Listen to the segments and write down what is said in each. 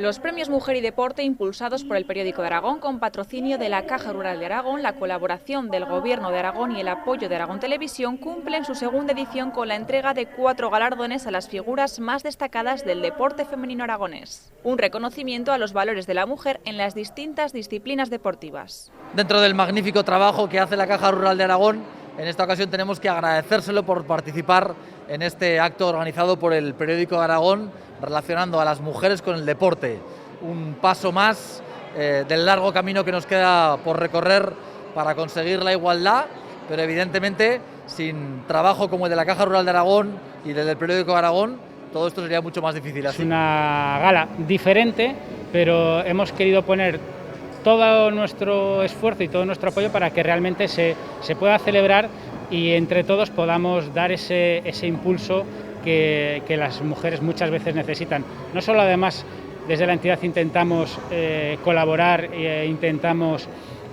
Los premios Mujer y Deporte, impulsados por el Periódico de Aragón con patrocinio de la Caja Rural de Aragón, la colaboración del Gobierno de Aragón y el apoyo de Aragón Televisión, cumplen su segunda edición con la entrega de 4 galardones a las figuras más destacadas del deporte femenino aragonés. Un reconocimiento a los valores de la mujer en las distintas disciplinas deportivas. Dentro del magnífico trabajo que hace la Caja Rural de Aragón, en esta ocasión tenemos que agradecérselo por participar en este acto organizado por el Periódico de Aragón, relacionando a las mujeres con el deporte. Un paso más del largo camino que nos queda por recorrer para conseguir la igualdad, pero evidentemente sin trabajo como el de la Caja Rural de Aragón y del Periódico de Aragón, todo esto sería mucho más difícil así. Es una gala diferente, pero hemos querido poner todo nuestro esfuerzo y todo nuestro apoyo para que realmente se pueda celebrar y entre todos podamos dar ese impulso que las mujeres muchas veces necesitan. No solo, además, desde la entidad intentamos colaborar e intentamos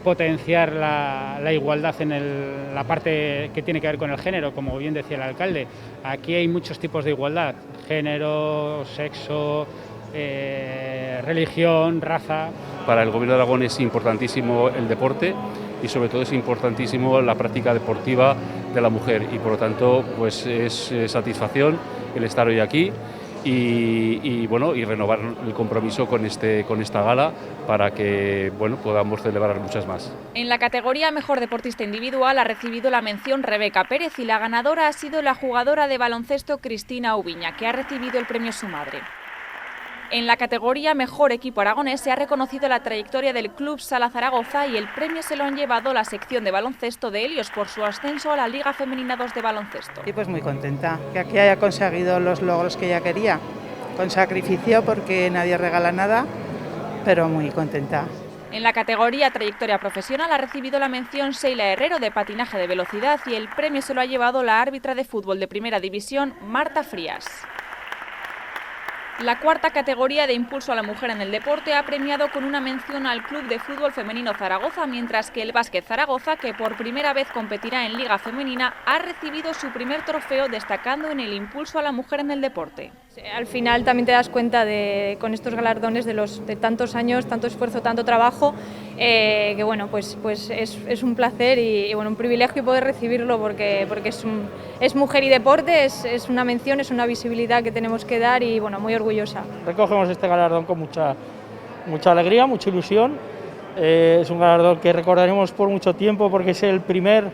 potenciar la igualdad en la parte que tiene que ver con el género, como bien decía el alcalde. Aquí hay muchos tipos de igualdad: género, sexo, religión, raza. Para el Gobierno de Aragón es importantísimo el deporte y sobre todo es importantísimo la práctica deportiva de la mujer, y por lo tanto pues es satisfacción el estar hoy aquí y renovar el compromiso con esta gala para que podamos celebrar muchas más. En la categoría Mejor Deportista Individual ha recibido la mención Rebeca Pérez y la ganadora ha sido la jugadora de baloncesto Cristina Ubiña, que ha recibido el premio su madre. En la categoría Mejor Equipo Aragonés se ha reconocido la trayectoria del Club Sala Zaragoza y el premio se lo han llevado la sección de baloncesto de Helios por su ascenso a la Liga Femenina 2 de baloncesto. Y pues muy contenta que aquí haya conseguido los logros que ella quería, con sacrificio porque nadie regala nada, pero muy contenta. En la categoría Trayectoria Profesional ha recibido la mención Sheila Herrero de patinaje de velocidad y el premio se lo ha llevado la árbitra de fútbol de Primera División, Marta Frías. La cuarta categoría de impulso a la mujer en el deporte ha premiado con una mención al Club de Fútbol Femenino Zaragoza, mientras que el Básquet Zaragoza, que por primera vez competirá en Liga Femenina, ha recibido su primer trofeo destacando en el impulso a la mujer en el deporte. Al final también te das cuenta con estos galardones de tantos años, tanto esfuerzo, tanto trabajo, que bueno, pues es un placer y un privilegio poder recibirlo porque es mujer y deporte, es una mención, es una visibilidad que tenemos que dar y bueno, muy orgullosa. Recogemos este galardón con mucha alegría, mucha ilusión. Es un galardón que recordaremos por mucho tiempo porque es el primer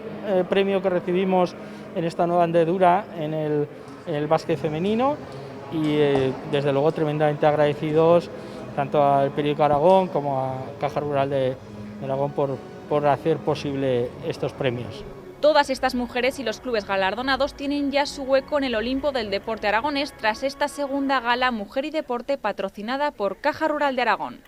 premio que recibimos en esta nueva andadura en el básquet femenino. Y desde luego tremendamente agradecidos tanto al Periódico Aragón como a Caja Rural de Aragón por hacer posible estos premios. Todas estas mujeres y los clubes galardonados tienen ya su hueco en el Olimpo del deporte aragonés tras esta segunda gala Mujer y Deporte patrocinada por Caja Rural de Aragón.